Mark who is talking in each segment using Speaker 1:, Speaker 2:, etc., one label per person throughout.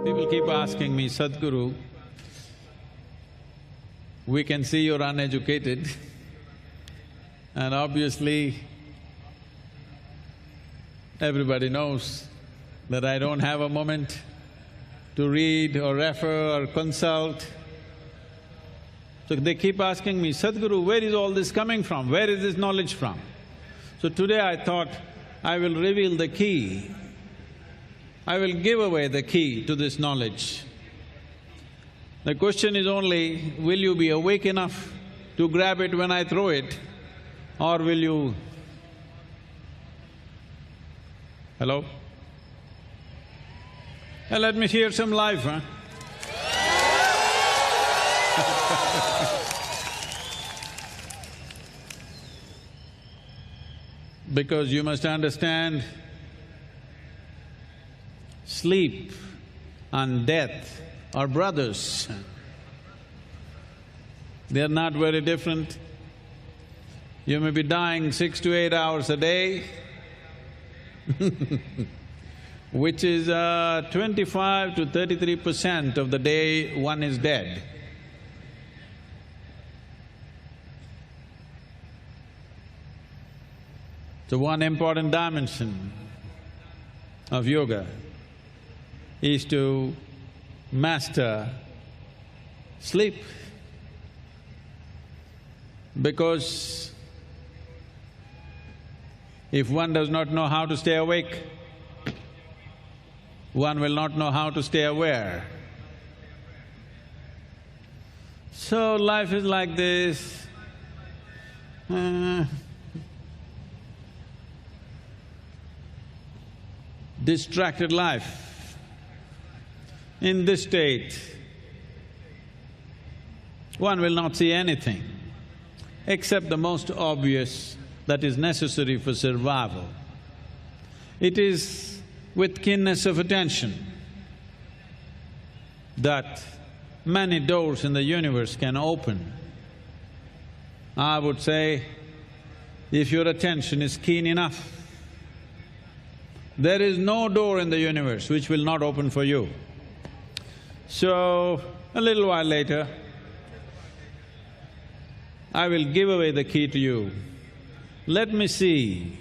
Speaker 1: People keep asking me, Sadhguru, we can see you're uneducated and obviously everybody knows that I don't have a moment to read or refer or consult. So they keep asking me, Sadhguru, where is all this coming from? Where is this knowledge from? So today I thought I will reveal the key. I will give away the key to this knowledge. The question is only, will you be awake enough to grab it when I throw it, or will you… Hello? Let me hear some life, huh? Because you must understand, sleep and death are brothers. They're not very different. You may be dying 6 to 8 hours a day which is 25 to 33% of the day one is dead. So one important dimension of yoga is to master sleep, because if one does not know how to stay awake, one will not know how to stay aware. So life is like this, distracted life. In this state, one will not see anything except the most obvious that is necessary for survival. It is with keenness of attention that many doors in the universe can open. I would say, if your attention is keen enough, there is no door in the universe which will not open for you. So, a little while later, I will give away the key to you. Let me see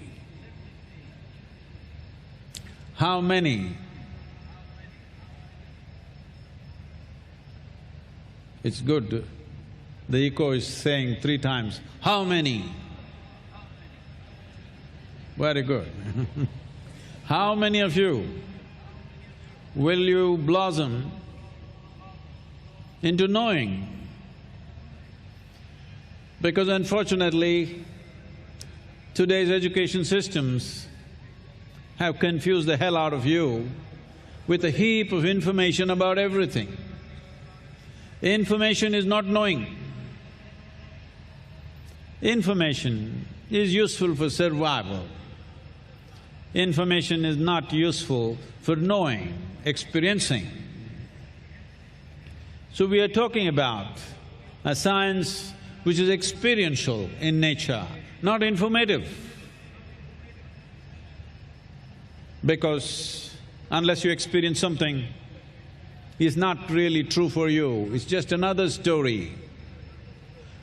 Speaker 1: how many… It's good, the echo is saying 3 times, how many? Very good. How many of you will you blossom into knowing? Because unfortunately, today's education systems have confused the hell out of you with a heap of information about everything. Information is not knowing. Information is useful for survival. Information is not useful for knowing, experiencing. So we are talking about a science which is experiential in nature, not informative. Because unless you experience something, it's not really true for you, it's just another story.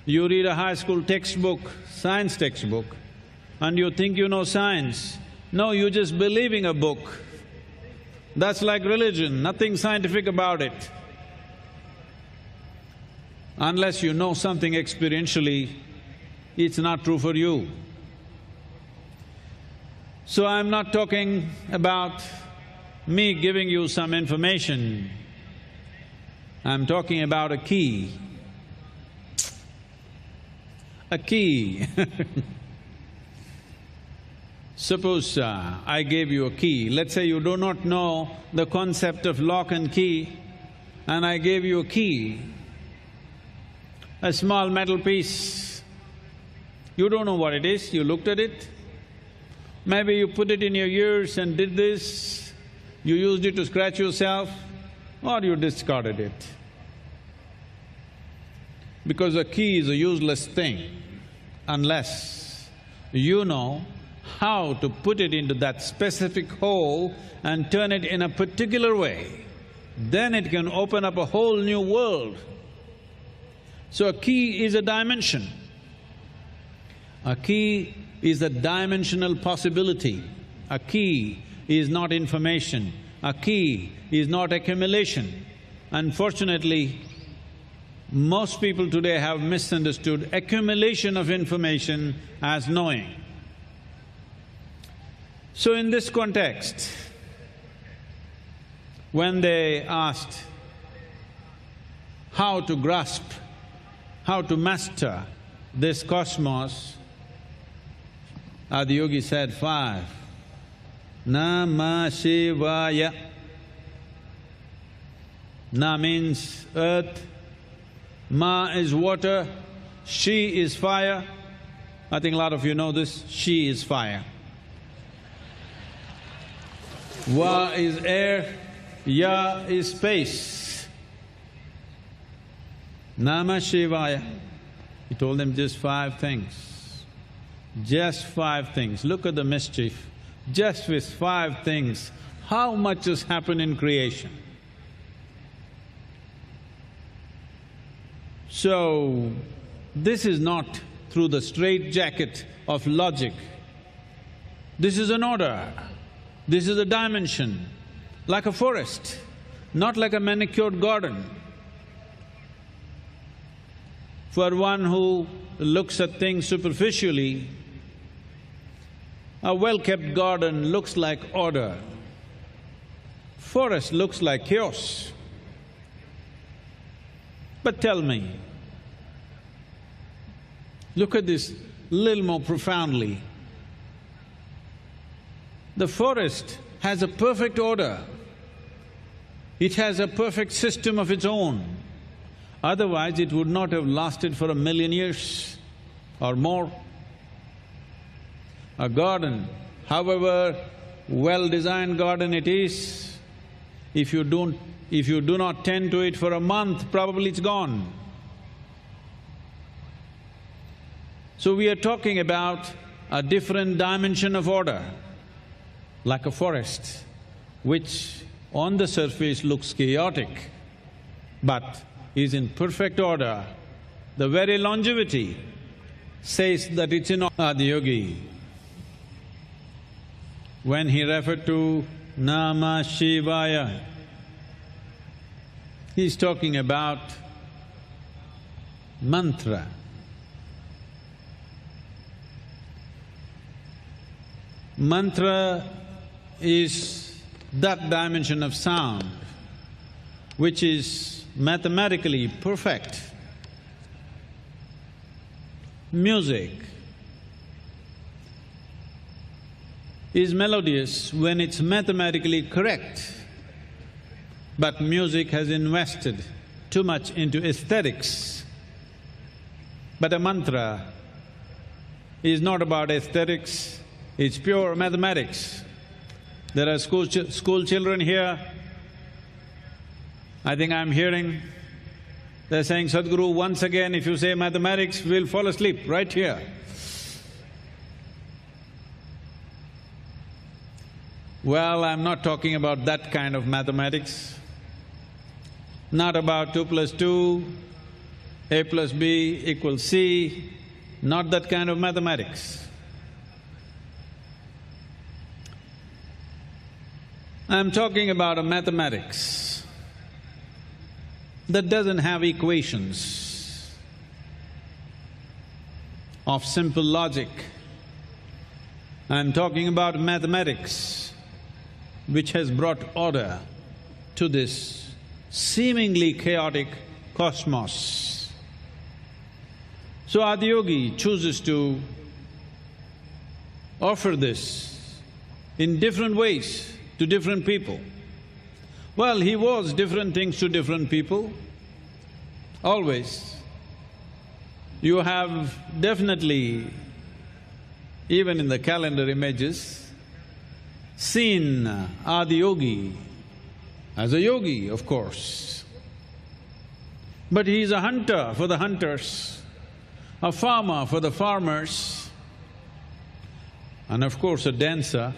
Speaker 1: You read a high school textbook, science textbook, and you think you know science. No, you're just believing a book. That's like religion, nothing scientific about it. Unless you know something experientially, it's not true for you. So I'm not talking about me giving you some information, I'm talking about a key. A key Suppose I gave you a key, let's say you do not know the concept of lock and key, and I gave you a key, a small metal piece. You don't know what it is, you looked at it, maybe you put it in your ears and did this, you used it to scratch yourself, or you discarded it. Because a key is a useless thing unless you know how to put it into that specific hole and turn it in a particular way. then it can open up a whole new world. So a key is a dimension. A key is a dimensional possibility. A key is not information. A key is not accumulation. Unfortunately, most people today have misunderstood accumulation of information as knowing. So in this context, when they asked how to grasp, how to master this cosmos, Adiyogi said 5. Namah Shivaya. Na means earth, Ma is water, Shi is fire. I think a lot of you know this, Shi is fire. Va is air, Ya is space. Namah Shivaya. He told them just 5 things. Just 5 things. Look at the mischief. Just with 5 things, how much has happened in creation? So, this is not through the straitjacket of logic. This is an order. This is a dimension, like a forest, not like a manicured garden. For one who looks at things superficially, a well-kept garden looks like order. Forest looks like chaos. But tell me, look at this little more profoundly. The forest has a perfect order. It has a perfect system of its own. Otherwise, it would not have lasted for 1,000,000 years or more. A garden, however well-designed garden it is, if you do not tend to it for a month, probably it's gone. So we are talking about a different dimension of order, like a forest, which on the surface looks chaotic, but is in perfect order. The very longevity says that it's in order. Adiyogi, when he referred to Namah Shivaya, he's talking about mantra. Mantra is that dimension of sound which is mathematically perfect. Music is melodious when it's mathematically correct, but music has invested too much into aesthetics. But a mantra is not about aesthetics, it's pure mathematics. There are school children here, I think I'm hearing, they're saying, Sadhguru, once again if you say mathematics, we'll fall asleep right here. Well, I'm not talking about that kind of mathematics, not about 2 plus 2, A plus B equals C, not that kind of mathematics. I'm talking about a mathematics that doesn't have equations of simple logic. I'm talking about mathematics which has brought order to this seemingly chaotic cosmos. So Adiyogi chooses to offer this in different ways to different people. Well, he was different things to different people, always. You have definitely, even in the calendar images, seen Adiyogi as a yogi, of course. But he is a hunter for the hunters, a farmer for the farmers, and of course a dancer.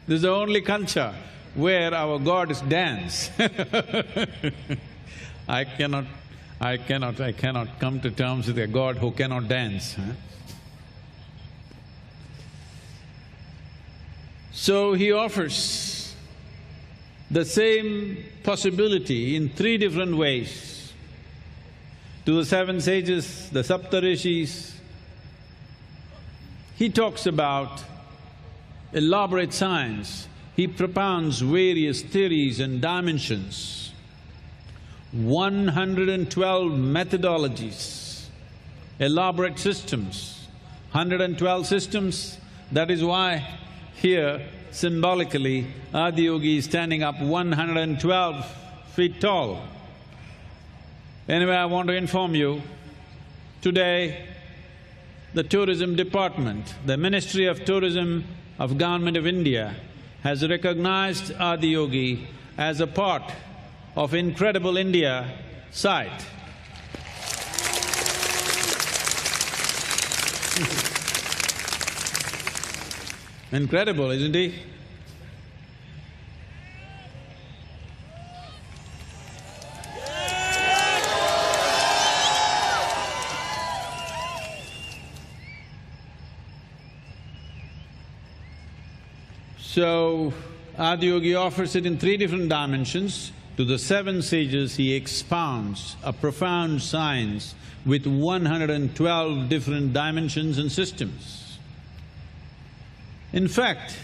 Speaker 1: This is the only culture where our gods dance. I cannot come to terms with a god who cannot dance. So he offers the same possibility in three different ways to the seven sages, the Saptarishis. He talks about elaborate science. He propounds various theories and dimensions, 112 methodologies, elaborate systems, 112 systems. That is why here, symbolically, Adiyogi is standing up 112 feet tall. Anyway, I want to inform you, today the tourism department, the Ministry of Tourism of Government of India has recognized Adiyogi as a part of Incredible India site. Incredible, isn't he? So, Adiyogi offers it in three different dimensions. To the seven sages, he expounds a profound science with 112 different dimensions and systems. In fact,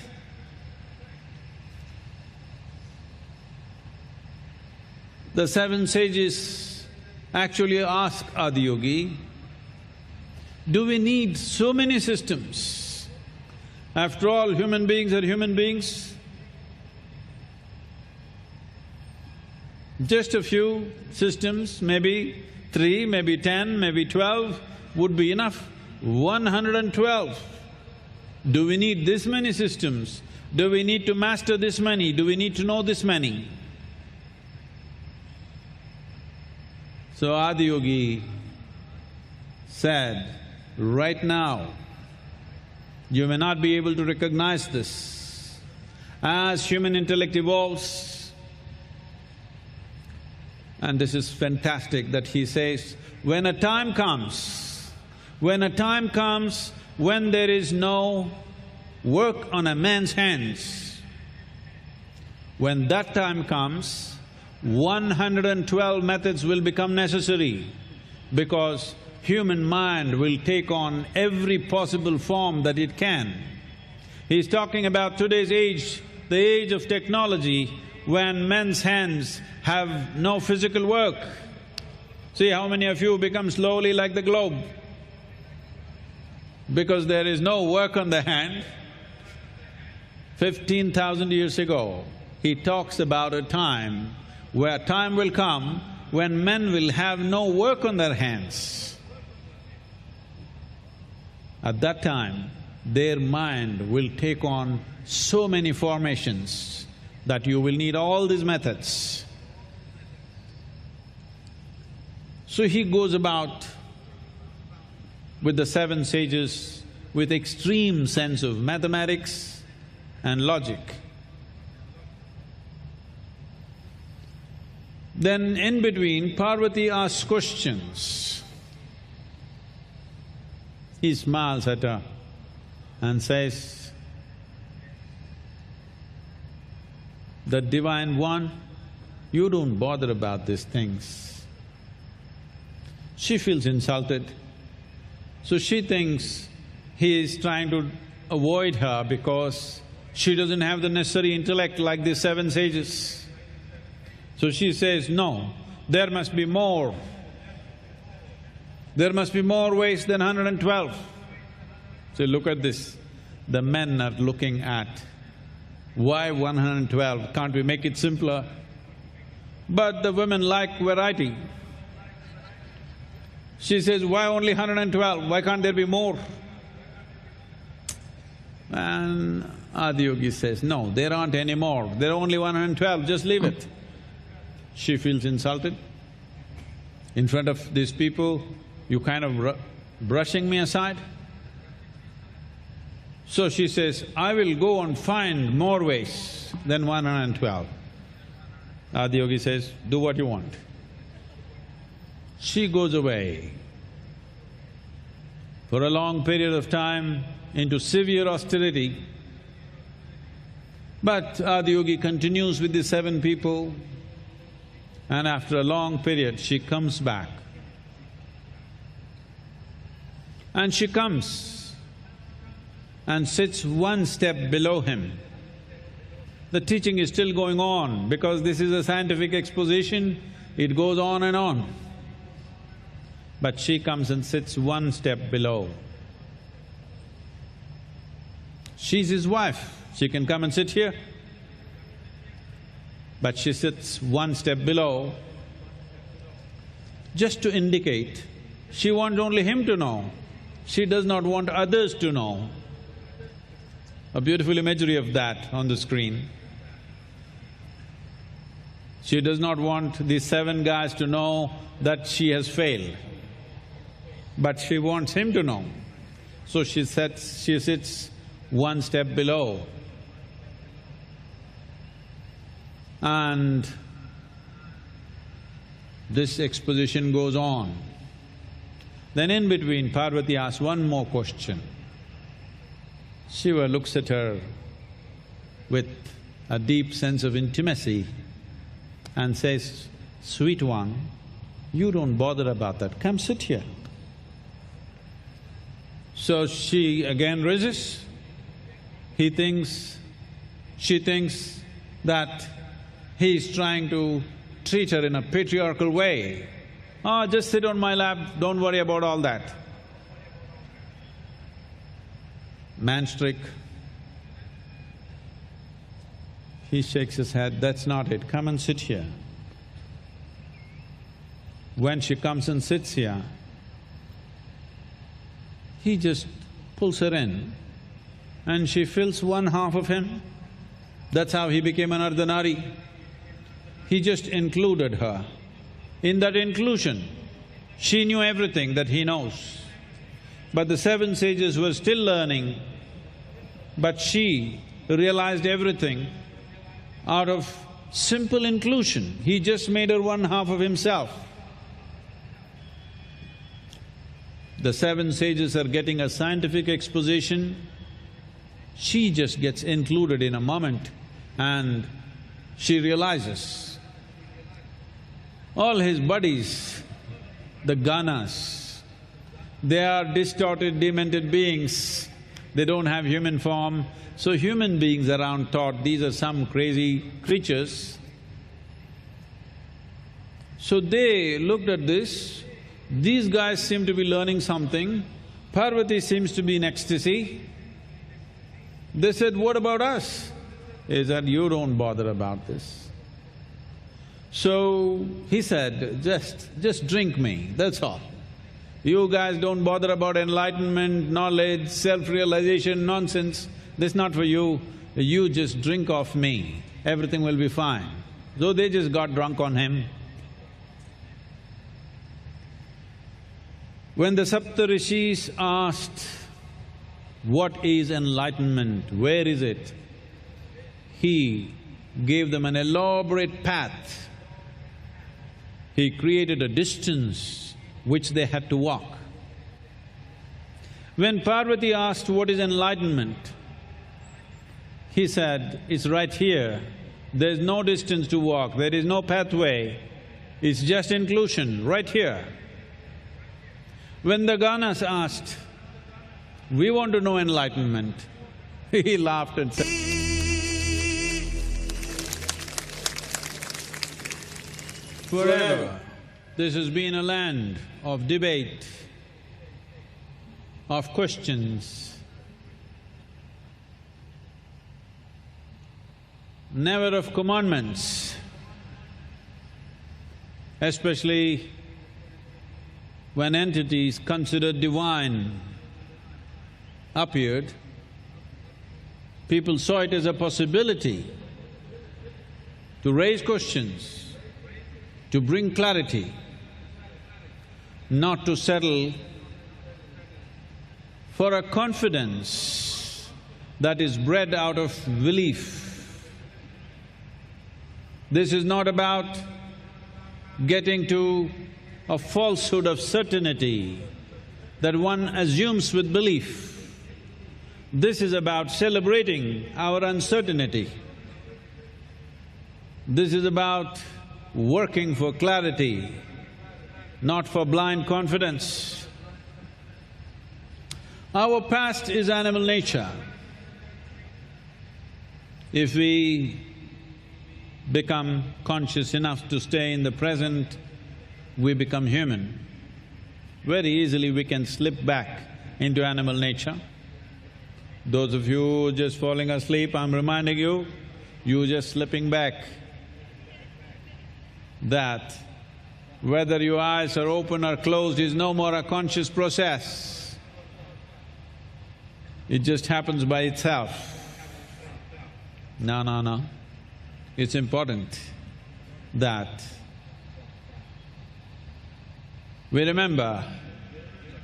Speaker 1: the seven sages actually ask Adiyogi, do we need so many systems? After all, human beings are human beings. Just a few systems, maybe 3, maybe 10, maybe 12 would be enough. 112. Do we need this many systems? Do we need to master this many? Do we need to know this many? So Adiyogi said, right now, you may not be able to recognize this. As human intellect evolves, and this is fantastic that he says, when a time comes when there is no work on a man's hands, when that time comes, 112 methods will become necessary because human mind will take on every possible form that it can. He's talking about today's age, the age of technology, when men's hands have no physical work. See how many of you become slowly like the globe? Because there is no work on the hand. 15,000 years ago, he talks about a time where time will come when men will have no work on their hands. At that time, their mind will take on so many formations that you will need all these methods. So he goes about with the seven sages with extreme sense of mathematics and logic. Then in between, Parvati asks questions. He smiles at her and says, the Divine One, you don't bother about these things. She feels insulted, so she thinks he is trying to avoid her because she doesn't have the necessary intellect like the seven sages. So she says, no, there must be more. There must be more ways than 112. So look at this, the men are looking at, why 112? Can't we make it simpler? But the women like variety. She says, why only 112? Why can't there be more? And Adiyogi says, no, there aren't any more, there are only 112, just leave it. She feels insulted. In front of these people, you kind of brushing me aside? So she says, I will go and find more ways than 112. Adiyogi says, do what you want. She goes away for a long period of time into severe austerity. But Adiyogi continues with the 7 people, and after a long period she comes back. And she comes and sits one step below him. The teaching is still going on because this is a scientific exposition, it goes on and on. But she comes and sits one step below. She's his wife, she can come and sit here. But she sits one step below just to indicate she wants only him to know, she does not want others to know. A beautiful imagery of that on the screen. She does not want these 7 guys to know that she has failed, but she wants him to know. So she sits one step below. And this exposition goes on. Then in between, Parvati asks one more question. Shiva looks at her with a deep sense of intimacy and says, sweet one, you don't bother about that, come sit here. So she again resists. He thinks, she thinks that he's trying to treat her in a patriarchal way. Oh, just sit on my lap, don't worry about all that. Man's trick. He shakes his head, that's not it, come and sit here. When she comes and sits here, he just pulls her in and she fills one half of him. That's how he became an Ardhanari. He just included her. In that inclusion, she knew everything that he knows. But the 7 sages were still learning, but she realized everything out of simple inclusion. He just made her one half of himself. The 7 sages are getting a scientific exposition, she just gets included in a moment and she realizes all his buddies, the Ganas, they are distorted, demented beings, they don't have human form. So human beings around thought these are some crazy creatures. So they looked at this, these guys seem to be learning something, Parvati seems to be in ecstasy. They said, what about us? He said, you don't bother about this. So he said, just drink me, that's all. You guys don't bother about enlightenment, knowledge, self-realization, nonsense, this is not for you. You just drink off me, everything will be fine. So they just got drunk on him. When the Saptarishis asked, what is enlightenment, where is it? He gave them an elaborate path. He created a distance which they had to walk. When Parvati asked what is enlightenment, he said, it's right here, there's no distance to walk, there is no pathway, it's just inclusion, right here. When the Ganas asked, we want to know enlightenment, he laughed and said, forever this has been a land of debate, of questions, never of commandments, especially when entities considered divine appeared, people saw it as a possibility to raise questions, to bring clarity, not to settle for a confidence that is bred out of belief. This is not about getting to a falsehood of certainty that one assumes with belief. This is about celebrating our uncertainty. This is about working for clarity, not for blind confidence. Our past is animal nature. If we become conscious enough to stay in the present, we become human. Very easily we can slip back into animal nature. Those of you just falling asleep, I'm reminding you, you're just slipping back. That whether your eyes are open or closed is no more a conscious process. It just happens by itself. No. It's important that we remember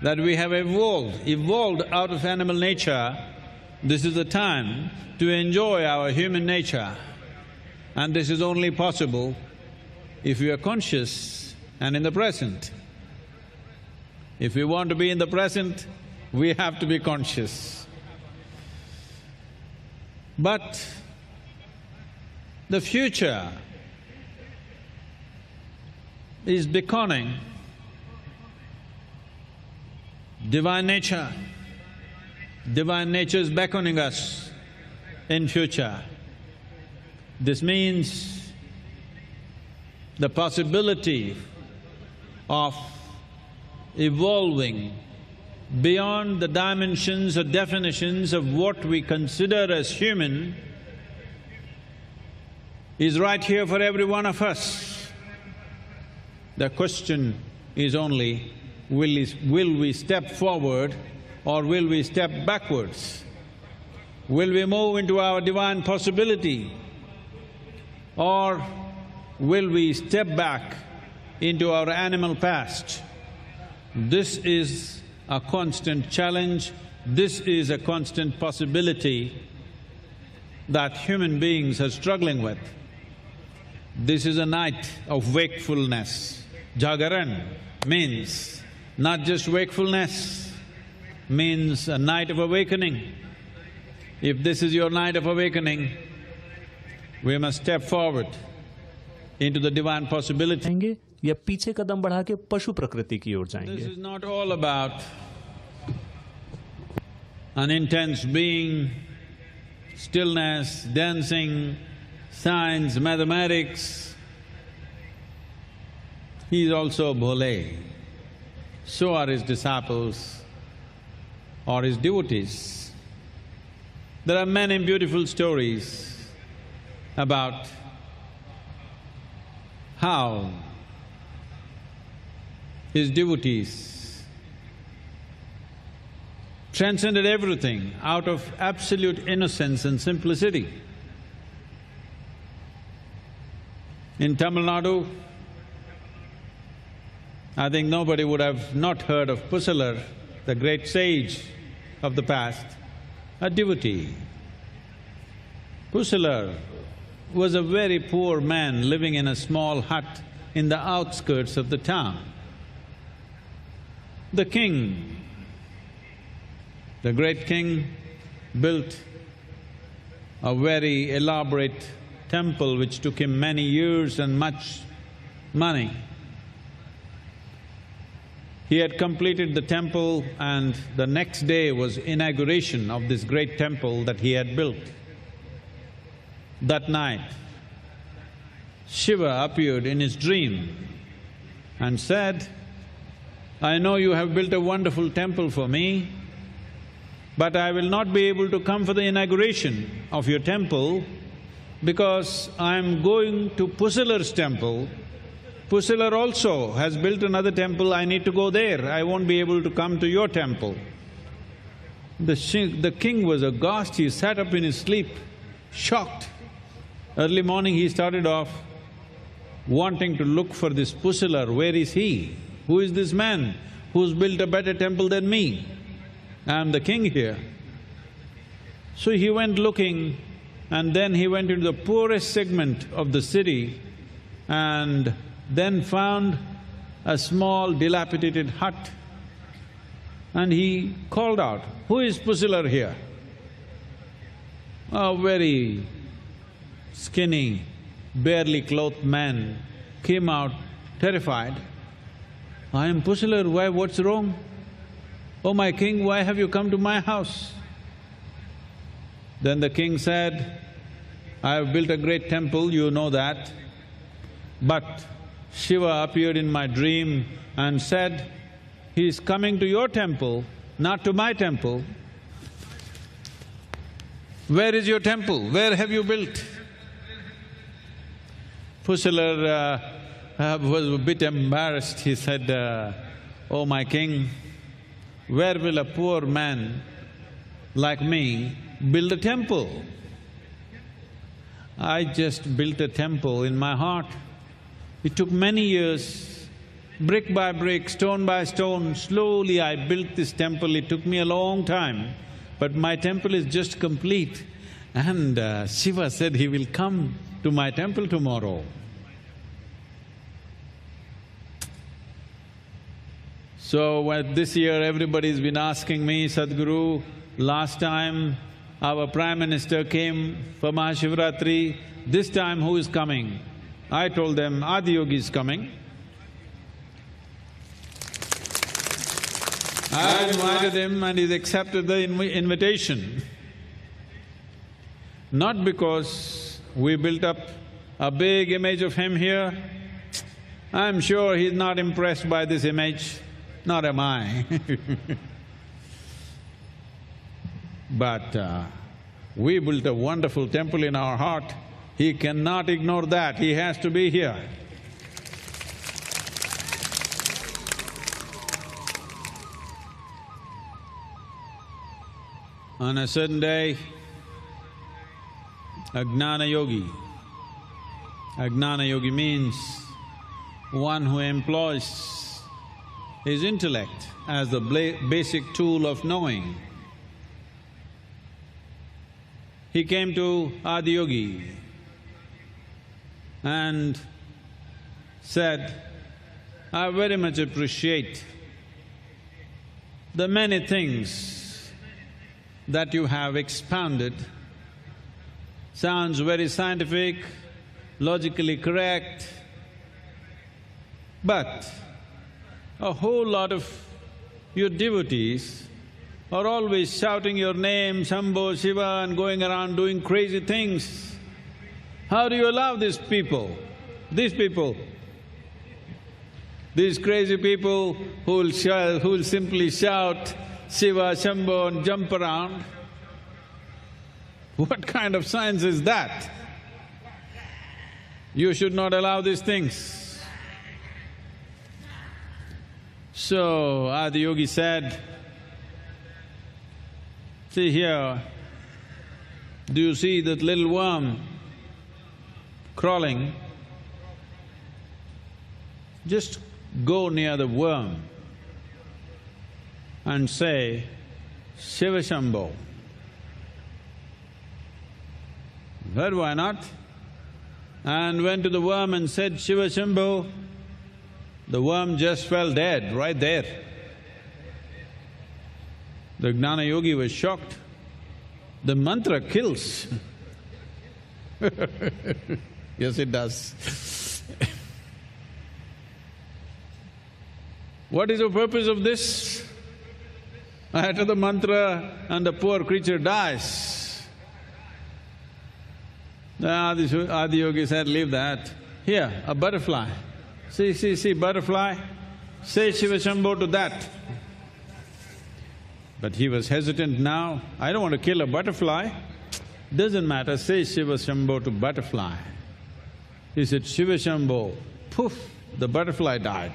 Speaker 1: that we have evolved out of animal nature. This is the time to enjoy our human nature, and this is only possible if we are conscious and in the present. If we want to be in the present, we have to be conscious. But the future is beckoning. Divine nature is beckoning us in future. This means the possibility of evolving beyond the dimensions or definitions of what we consider as human is right here for every one of us. The question is only, will we step forward or will we step backwards? Will we move into our divine possibility or will we step back into our animal past? This is a constant challenge, this is a constant possibility that human beings are struggling with. This is a night of wakefulness. Jagaran means not just wakefulness, means a night of awakening. If this is your night of awakening, we must step forward into the divine possibility.
Speaker 2: या पीछे कदम बढ़ा के पशु प्रकृति की ओर जाएंगे।
Speaker 1: This is not all about an intense being, stillness, dancing, science, mathematics. He is also bhole. So are his disciples or his devotees. There are many beautiful stories about how his devotees transcended everything out of absolute innocence and simplicity. In Tamil Nadu, I think nobody would have not heard of Pusalar, the great sage of the past, a devotee. Pusalar was a very poor man living in a small hut in the outskirts of the town. The king, the great king, built a very elaborate temple which took him many years and much money. He had completed the temple and the next day was inauguration of this great temple that he had built. That night, Shiva appeared in his dream and said, "I know you have built a wonderful temple for me, but I will not be able to come for the inauguration of your temple because I am going to Pusalar's temple. Pusalar also has built another temple, I need to go there, I won't be able to come to your temple." The king was aghast, he sat up in his sleep, shocked. Early morning he started off wanting to look for this Pusalar, where is he? Who is this man who's built a better temple than me? I am the king here. So he went looking, and then he went into the poorest segment of the city and then found a small dilapidated hut. And he called out, "Who is Pusilar here?" A very skinny, barely clothed man came out terrified. "I am Pusilar, why, what's wrong?" "Oh, my king, why have you come to my house?" Then the king said, "I have built a great temple, you know that, but Shiva appeared in my dream and said, he is coming to your temple, not to my temple. Where is your temple? Where have you built?" Pusilar was a bit embarrassed. He said, "Oh, my king, where will a poor man like me build a temple? I just built a temple in my heart. It took many years. Brick by brick, stone by stone, slowly I built this temple. It took me a long time, but my temple is just complete. And Shiva said he will come to my temple tomorrow." So this year everybody's been asking me, "Sadhguru, last time our Prime Minister came for Mahashivratri, this time who is coming?" I told them, "Adiyogi is coming." I invited him and he's accepted the invitation. Not because we built up a big image of him here. I'm sure he's not impressed by this image, nor am I. But we built a wonderful temple in our heart. He cannot ignore that, he has to be here. On a certain day, a Gnana Yogi means one who employs his intellect as the basic tool of knowing. He came to Adiyogi and said, "I very much appreciate the many things that you have expounded. Sounds very scientific, logically correct, but a whole lot of your devotees are always shouting your name, Shambho, Shiva, and going around doing crazy things. How do you allow these people? These crazy people who'll simply shout Shiva, Shambho and jump around. What kind of science is that? You should not allow these things." So Adiyogi said, "See here, do you see that little worm crawling? Just go near the worm and say, Shiva Shambho." Said, "Why not?" And went to the worm and said, "Shiva Shambho." The worm just fell dead right there. The Gnana Yogi was shocked. The mantra kills. Yes, it does. What is the purpose of this? I utter the mantra and the poor creature dies. The Adiyogi said, "Leave that. Here, a butterfly. See, butterfly. Say Shiva Shambho to that." But he was hesitant now. "I don't want to kill a butterfly." "Doesn't matter, say Shiva Shambho to butterfly." He said, "Shiva Shambho." Poof, the butterfly died.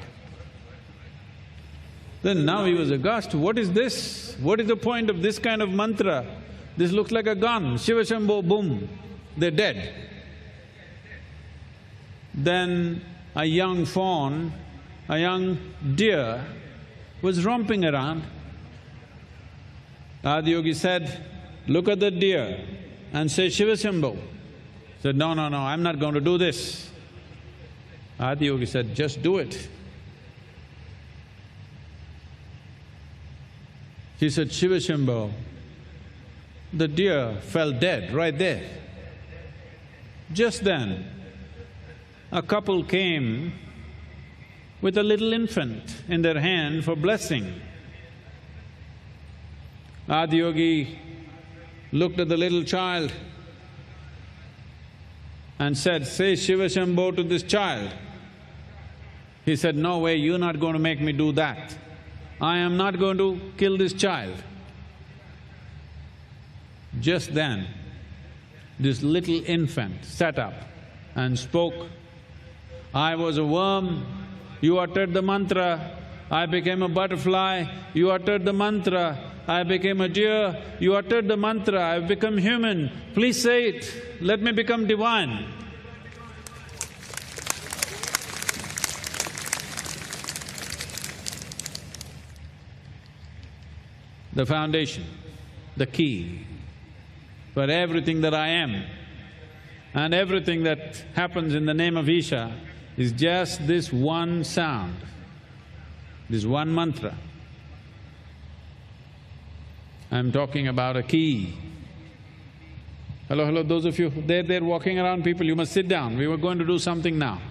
Speaker 1: Then now he was aghast, what is this? What is the point of this kind of mantra? This looks like a gun, Shiva Shambho, boom, they're dead. Then a young fawn, a young deer was romping around. Adiyogi said, look at the deer and say, Shiva Shambho. Said, no, no, no, I'm not going to do this. Adiyogi said, just do it. He said, Shiva Shambho. The deer fell dead right there. Just then, a couple came with a little infant in their hand for blessing. Adiyogi looked at the little child and said, say Shiva Shambho to this child. He said, no way, you're not going to make me do that. I am not going to kill this child. Just then, this little infant sat up and spoke, I was a worm, you uttered the mantra, I became a butterfly, you uttered the mantra, I became a deer, you uttered the mantra, I've become human, please say it, let me become divine. The foundation, the key for everything that I am and everything that happens in the name of Isha is just this one sound, this one mantra. I'm talking about a key. Hello, hello, those of you, they're walking around people, you must sit down. We were going to do something now.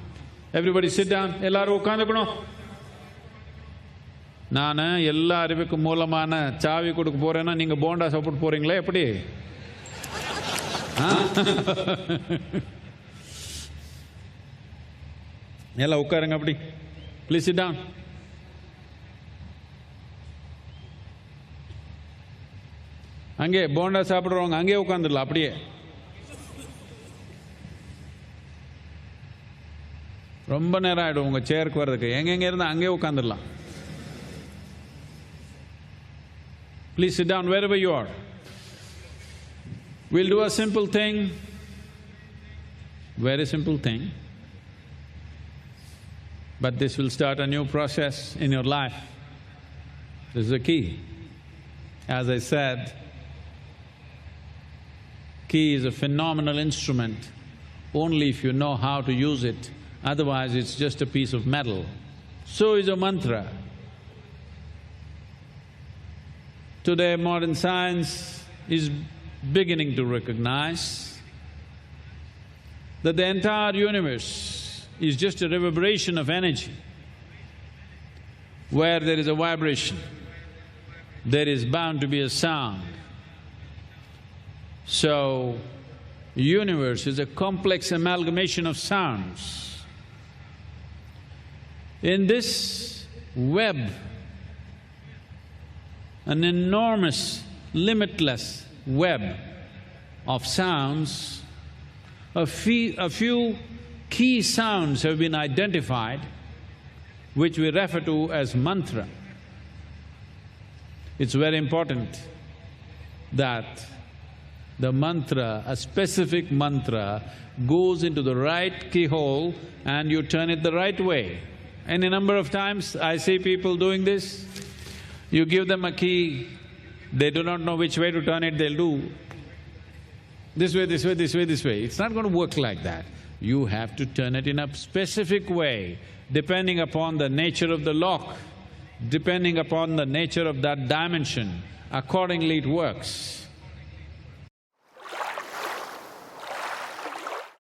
Speaker 1: Everybody sit down, ellaru ukkandukonom. நான் எல்லா அறிவுக்கும் மூலமான சாவி கொடுக்க போறேன்னா நீங்க போண்டா சாப்பிட்டு போறீங்களா எப்படி? எல்லாம் உட்காருங்க அப்படி. Please sit down. அங்கே போண்டா சாப்பிடுறவங்க அங்கே உட்காந்துடலாம் அப்படியே. ரொம்ப நேரம் ஆயிடும் உங்க சேருக்கு வர்றதுக்கு. எங்கெங்க இருந்தா அங்கே உட்காந்துடலாம். Please sit down wherever you are. We'll do a simple thing, very simple thing, but this will start a new process in your life. This is the key. As I said, key is a phenomenal instrument only if you know how to use it, otherwise it's just a piece of metal. So is a mantra. Today modern science is beginning to recognize that the entire universe is just a reverberation of energy. Where there is a vibration, there is bound to be a sound. So, universe is a complex amalgamation of sounds. In this web, an enormous, limitless web of sounds, a few key sounds have been identified, which we refer to as mantra. It's very important that the mantra, a specific mantra, goes into the right keyhole and you turn it the right way. Any number of times I see people doing this. You give them a key, they do not know which way to turn it, they'll do this way, this way, this way, this way. It's not going to work like that. You have to turn it in a specific way, depending upon the nature of the lock, depending upon the nature of that dimension, accordingly it works.